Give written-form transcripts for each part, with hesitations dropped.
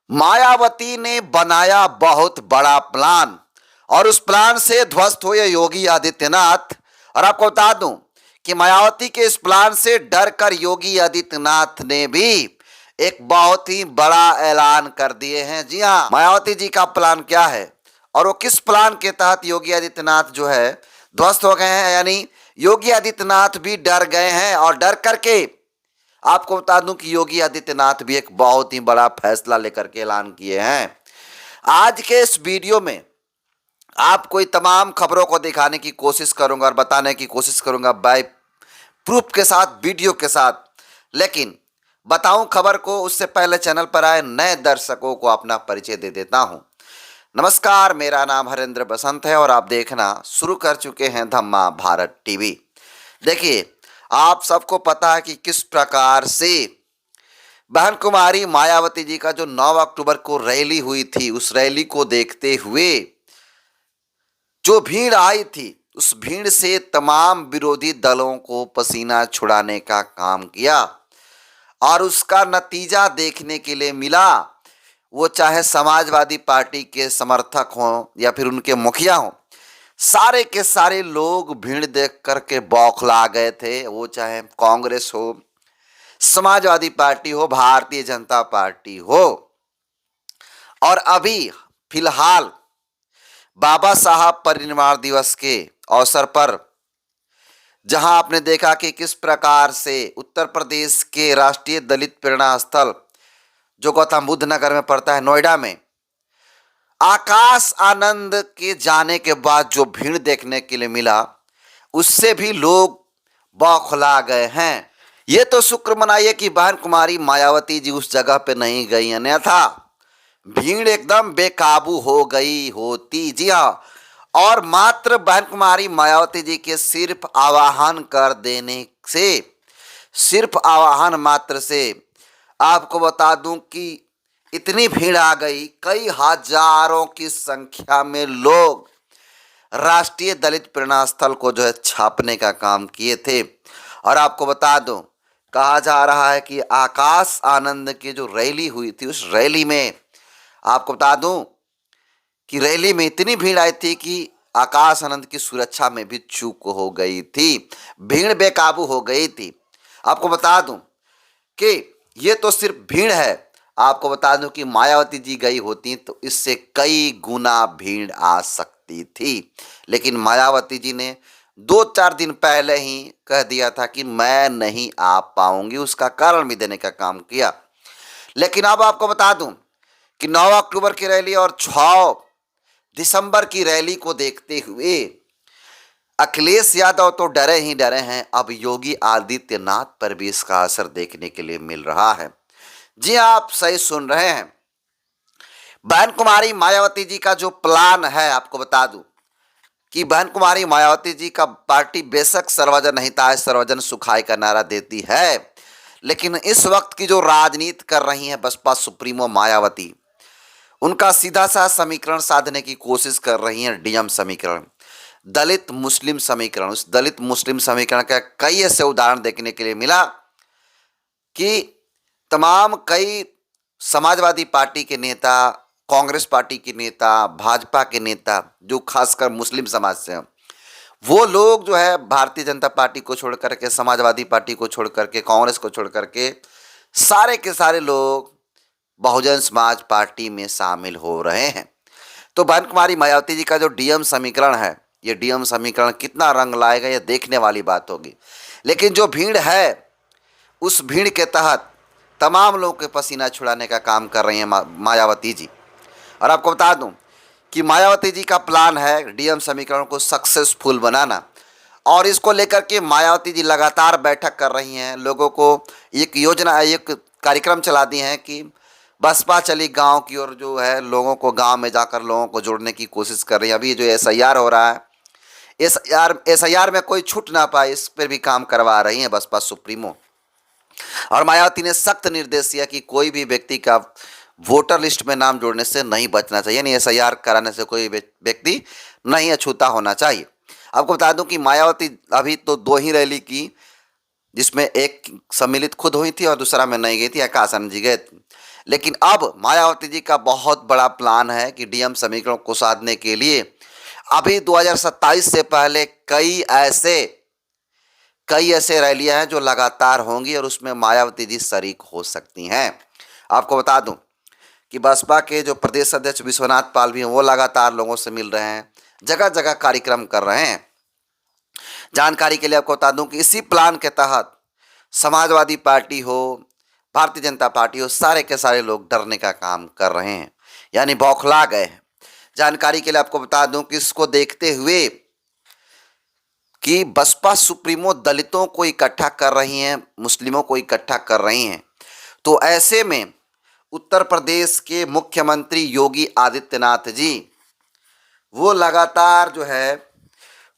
मायावती ने बनाया बहुत बड़ा प्लान और उस प्लान से ध्वस्त हुए योगी आदित्यनाथ। और आपको बता दूं कि मायावती के इस प्लान से डर कर योगी आदित्यनाथ ने भी एक बहुत ही बड़ा ऐलान कर दिए हैं। जी हाँ, मायावती जी का प्लान क्या है और वो किस प्लान के तहत योगी आदित्यनाथ जो है ध्वस्त हो गए हैं, यानी योगी आदित्यनाथ भी डर गए हैं। और डर करके आपको बता दूं कि योगी आदित्यनाथ भी एक बहुत ही बड़ा फैसला लेकर के ऐलान किए हैं। आज के इस वीडियो में आपको तमाम खबरों को दिखाने की कोशिश करूंगा और बताने की कोशिश करूंगा बाय प्रूफ के साथ, वीडियो के साथ। लेकिन बताऊं खबर को उससे पहले चैनल पर आए नए दर्शकों को अपना परिचय दे देता हूं। नमस्कार, मेरा नाम हरेंद्र बसंत है और आप देखना शुरू कर चुके हैं धम्मा भारत टीवी। देखिए, आप सबको पता है कि किस प्रकार से बहन कुमारी मायावती जी का जो 9 अक्टूबर को रैली हुई थी, उस रैली को देखते हुए जो भीड़ आई थी, उस भीड़ से तमाम विरोधी दलों को पसीना छुड़ाने का काम किया और उसका नतीजा देखने के लिए मिला। वो चाहे समाजवादी पार्टी के समर्थक हों या फिर उनके मुखिया हों, सारे के सारे लोग भीड़ देख करके बौखला गए थे। वो चाहे कांग्रेस हो, समाजवादी पार्टी हो, भारतीय जनता पार्टी हो। और अभी फिलहाल बाबा साहब परिनिर्वाण दिवस के अवसर पर जहां आपने देखा कि किस प्रकार से उत्तर प्रदेश के राष्ट्रीय दलित प्रेरणा स्थल जो गौतम बुद्ध नगर में पड़ता है, नोएडा में, आकाश आनंद के जाने के बाद जो भीड़ देखने के लिए मिला, उससे भी लोग बौखला गए हैं। ये तो शुक्र मनाइए कि बहन कुमारी मायावती जी उस जगह पे नहीं गई, अन्यथा भीड़ एकदम बेकाबू हो गई होती। जी हाँ, और मात्र बहन कुमारी मायावती जी के सिर्फ आवाहन कर देने से, सिर्फ आवाहन मात्र से आपको बता दूं कि इतनी भीड़ आ गई, कई हजारों की संख्या में लोग राष्ट्रीय दलित प्रेरणा स्थल को जो है छापने का काम किए थे। और आपको बता दूं, कहा जा रहा है कि आकाश आनंद की जो रैली हुई थी, उस रैली में आपको बता दूं कि रैली में इतनी भीड़ आई थी कि आकाश आनंद की सुरक्षा में भी चूक हो गई थी, भीड़ बेकाबू हो गई थी। आपको बता दूं कि ये तो सिर्फ भीड़ है, आपको बता दूं कि मायावती जी गई होती तो इससे कई गुना भीड़ आ सकती थी। लेकिन मायावती जी ने 2-4 दिन पहले ही कह दिया था कि मैं नहीं आ पाऊंगी, उसका कारण भी देने का काम किया। लेकिन अब आपको बता दूं कि 9 अक्टूबर की रैली और 6 दिसंबर की रैली को देखते हुए अखिलेश यादव तो डरे ही डरे हैं, अब योगी आदित्यनाथ पर भी इसका असर देखने के लिए मिल रहा है। जी हाँ, आप सही सुन रहे हैं। बहन कुमारी मायावती जी का जो प्लान है, आपको बता दूं कि बहन कुमारी मायावती जी का पार्टी बेशक सर्वजन हिताय सर्वजन सुखाय का नारा देती है, लेकिन इस वक्त की जो राजनीति कर रही है बसपा सुप्रीमो मायावती, उनका सीधा सा समीकरण साधने की कोशिश कर रही है, डीएम समीकरण, दलित मुस्लिम समीकरण। उस दलित मुस्लिम समीकरण का कई ऐसे उदाहरण देखने के लिए मिला कि तमाम कई समाजवादी पार्टी के नेता, कांग्रेस पार्टी के नेता, भाजपा के नेता जो खासकर मुस्लिम समाज से हैं, वो लोग जो है भारतीय जनता पार्टी को छोड़ करके, समाजवादी पार्टी को छोड़ करके, कांग्रेस को छोड़ करके सारे के सारे लोग बहुजन समाज पार्टी में शामिल हो रहे हैं। तो बहन कुमारी मायावती जी का जो डीएम समीकरण है, ये डीएम समीकरण कितना रंग लाएगा ये देखने वाली बात होगी। लेकिन जो भीड़ है, उस भीड़ के तहत तमाम लोगों के पसीना छुड़ाने का काम कर रही हैं मायावती जी। और आपको बता दूं कि मायावती जी का प्लान है डीएम समीकरण को सक्सेसफुल बनाना, और इसको लेकर के मायावती जी लगातार बैठक कर रही हैं। लोगों को एक योजना, एक कार्यक्रम चला दी हैं कि बसपा चली गांव की ओर, जो है लोगों को गांव में जाकर लोगों को जोड़ने की कोशिश कर रही है। अभी जो एसआईआर हो रहा है, एसआईआर में कोई छूट ना पाए, इस पर भी काम करवा रही है बसपा सुप्रीमो। और मायावती ने सख्त निर्देश दिया कि कोई भी व्यक्ति का वोटर लिस्ट में नाम जोड़ने से नहीं बचना चाहिए, यानी एसआईआर कराने से कोई व्यक्ति नहीं अछूता होना चाहिए। आपको बता दूं कि मायावती अभी तो 2 ही रैली की, जिसमें एक सम्मिलित खुद हुई थी और दूसरा में नहीं गई थी, आकाश आनंद जी गए थे। लेकिन अब मायावती जी का बहुत बड़ा प्लान है कि डीएम समीकरण को साधने के लिए अभी 2027 से पहले कई ऐसे रैलियां हैं जो लगातार होंगी और उसमें मायावती जी शरीक हो सकती हैं। आपको बता दूं कि बसपा के जो प्रदेश अध्यक्ष विश्वनाथ पाल भी हैं वो लगातार लोगों से मिल रहे हैं, जगह जगह कार्यक्रम कर रहे हैं। जानकारी के लिए आपको बता दूं कि इसी प्लान के तहत समाजवादी पार्टी हो, भारतीय जनता पार्टी हो, सारे के सारे लोग डरने का काम कर रहे हैं, यानी बौखला गए हैं। जानकारी के लिए आपको बता दूं कि इसको देखते हुए कि बसपा सुप्रीमो दलितों को इकट्ठा कर रही हैं, मुस्लिमों को इकट्ठा कर रही हैं, तो ऐसे में उत्तर प्रदेश के मुख्यमंत्री योगी आदित्यनाथ जी वो लगातार जो है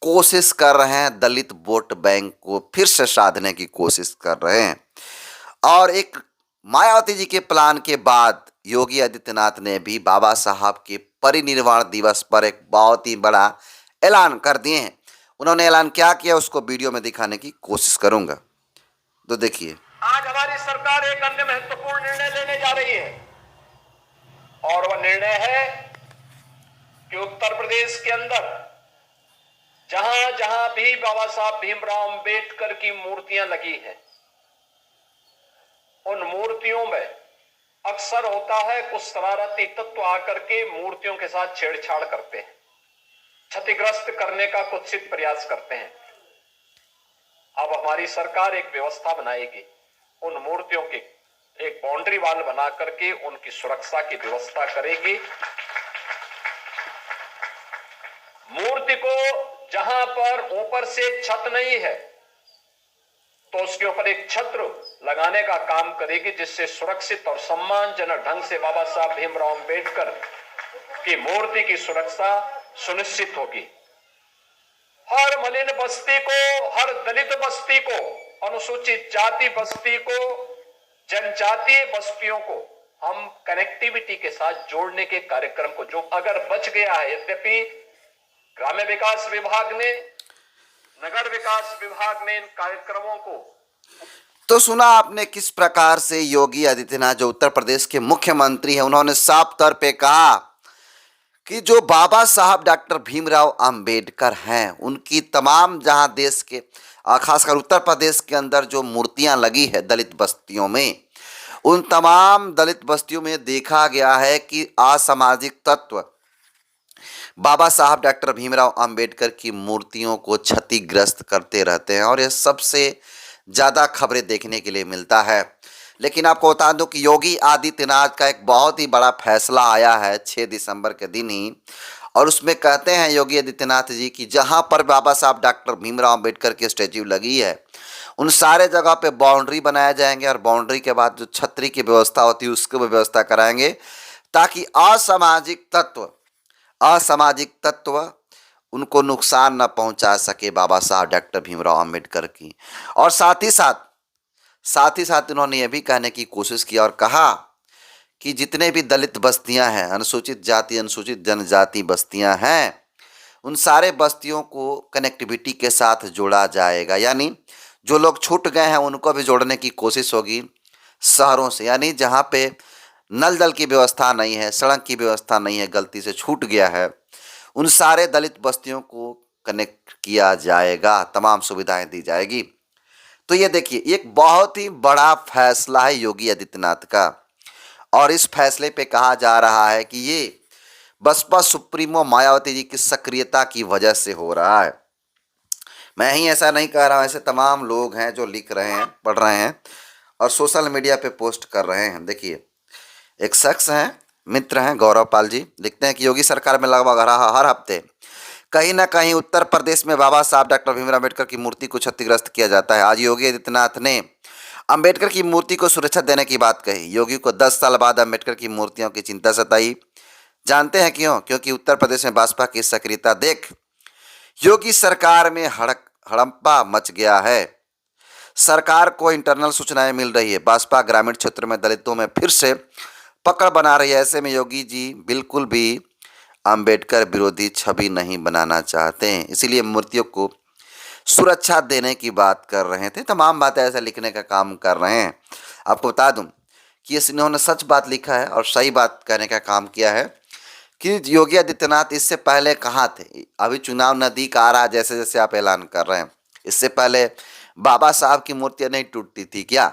कोशिश कर रहे हैं, दलित वोट बैंक को फिर से साधने की कोशिश कर रहे हैं। और एक मायावती जी के प्लान के बाद योगी आदित्यनाथ ने भी बाबा साहब के परिनिर्वाण दिवस पर एक बहुत ही बड़ा ऐलान कर दिए हैं। उन्होंने ऐलान क्या किया उसको वीडियो में दिखाने की कोशिश करूंगा, तो देखिए। आज हमारी सरकार एक अन्य महत्वपूर्ण निर्णय लेने जा रही है और वह निर्णय है कि उत्तर प्रदेश के अंदर जहां जहां भी बाबा साहब भीमराव अंबेडकर की मूर्तियां लगी हैं, उन मूर्तियों में अक्सर होता है कुछ शरारती तत्व आकर के मूर्तियों के साथ छेड़छाड़ करते हैं, क्षतिग्रस्त करने का कुत्सित प्रयास करते हैं। अब हमारी सरकार एक व्यवस्था बनाएगी, उन मूर्तियों की एक बाउंड्री वाल बना करके उनकी सुरक्षा की व्यवस्था करेगी। मूर्ति को जहां पर ऊपर से छत नहीं है तो उसके ऊपर एक छत्र लगाने का काम करेगी, जिससे सुरक्षित और सम्मानजनक ढंग से बाबा साहब भीमराव अंबेडकर की मूर्ति की सुरक्षा सुनिश्चित होगी। हर मलिन बस्ती को, हर दलित बस्ती को, अनुसूचित जाति बस्ती को, जनजातीय बस्तियों को हम कनेक्टिविटी के साथ जोड़ने के कार्यक्रम को, जो अगर बच गया है, यद्यपि ग्राम्य विकास विभाग ने, नगर विकास विभाग ने इन कार्यक्रमों को। तो सुना आपने किस प्रकार से योगी आदित्यनाथ जो उत्तर प्रदेश के मुख्यमंत्री हैं, उन्होंने साफ तौर पे कहा कि जो बाबा साहब डॉक्टर भीमराव अंबेडकर हैं, उनकी तमाम जहां देश के खासकर उत्तर प्रदेश के अंदर जो मूर्तियां लगी है दलित बस्तियों में, उन तमाम दलित बस्तियों में देखा गया है कि असामाजिक तत्व बाबा साहब डॉक्टर भीमराव अंबेडकर की मूर्तियों को क्षतिग्रस्त करते रहते हैं और यह सबसे ज़्यादा खबरें देखने के लिए मिलता है। लेकिन आपको बता दूं कि योगी आदित्यनाथ का एक बहुत ही बड़ा फैसला आया है 6 दिसंबर के दिन ही, और उसमें कहते हैं योगी आदित्यनाथ जी कि जहां पर बाबा साहब डॉक्टर भीमराव अंबेडकर की स्टैच्यू लगी है उन सारे जगह पे बाउंड्री बनाए जाएंगे और बाउंड्री के बाद जो छतरी की व्यवस्था होती है उसकी भी व्यवस्था कराएंगे, ताकि असामाजिक तत्व उनको नुकसान न पहुंचा सके बाबा साहब डॉक्टर भीमराव अंबेडकर की। और साथ ही साथ उन्होंने ये भी कहने की कोशिश की और कहा कि जितने भी दलित बस्तियां हैं, अनुसूचित जाति अनुसूचित जनजाति बस्तियां हैं, उन सारे बस्तियों को कनेक्टिविटी के साथ जोड़ा जाएगा, यानी जो लोग छूट गए हैं उनको भी जोड़ने की कोशिश होगी शहरों से, यानी जहाँ पे नल जल की व्यवस्था नहीं है, सड़क की व्यवस्था नहीं है, गलती से छूट गया है, उन सारे दलित बस्तियों को कनेक्ट किया जाएगा, तमाम सुविधाएं दी जाएगी। तो ये देखिए एक बहुत ही बड़ा फैसला है योगी आदित्यनाथ का, और इस फैसले पे कहा जा रहा है कि ये बसपा सुप्रीमो मायावती जी की सक्रियता की वजह से हो रहा है। मैं ही ऐसा नहीं कह रहा हूँ, ऐसे तमाम लोग हैं जो लिख रहे हैं, पढ़ रहे हैं और सोशल मीडिया पे पोस्ट कर रहे हैं। देखिए एक शख्स हैं, मित्र हैं, गौरव पाल जी, लिखते हैं कि योगी सरकार में लगभग हर हफ्ते कहीं ना कहीं उत्तर प्रदेश में बाबा साहब डॉक्टर भीमराव अम्बेडकर की मूर्ति को क्षतिग्रस्त किया जाता है। आज योगी आदित्यनाथ ने अम्बेडकर की मूर्ति को सुरक्षा देने की बात कही। योगी को 10 साल बाद अम्बेडकर की मूर्तियों की चिंता सताई। जानते हैं क्यों? क्योंकि उत्तर प्रदेश में भाजपा की सक्रियता देख योगी सरकार में हड़प्पा मच गया है। सरकार को इंटरनल सूचनाएं मिल रही है, भाजपा ग्रामीण क्षेत्र में दलितों में फिर से पकड़ बना रही है। ऐसे में योगी जी बिल्कुल भी अंबेडकर विरोधी छवि नहीं बनाना चाहते हैं, इसीलिए मूर्तियों को सुरक्षा देने की बात कर रहे थे। तमाम बातें ऐसा लिखने का काम कर रहे हैं। आपको बता दूं कि इन्होंने सच बात लिखा है और सही बात कहने का काम किया है कि योगी आदित्यनाथ इससे पहले कहाँ थे। अभी चुनाव नज़दीक आ रहा है, जैसे जैसे आप ऐलान कर रहे हैं, इससे पहले बाबा साहब की मूर्तियां नहीं टूटती थी क्या?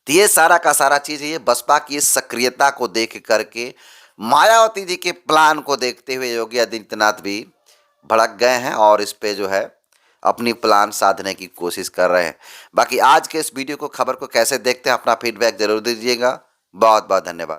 तो ये सारा का सारा चीज़ ये बसपा की इस सक्रियता को देख करके, मायावती जी के प्लान को देखते हुए योगी आदित्यनाथ भी भड़क गए हैं और इस पे जो है अपनी प्लान साधने की कोशिश कर रहे हैं। बाकी आज के इस वीडियो को, खबर को कैसे देखते हैं, अपना फीडबैक जरूर दीजिएगा। बहुत बहुत धन्यवाद।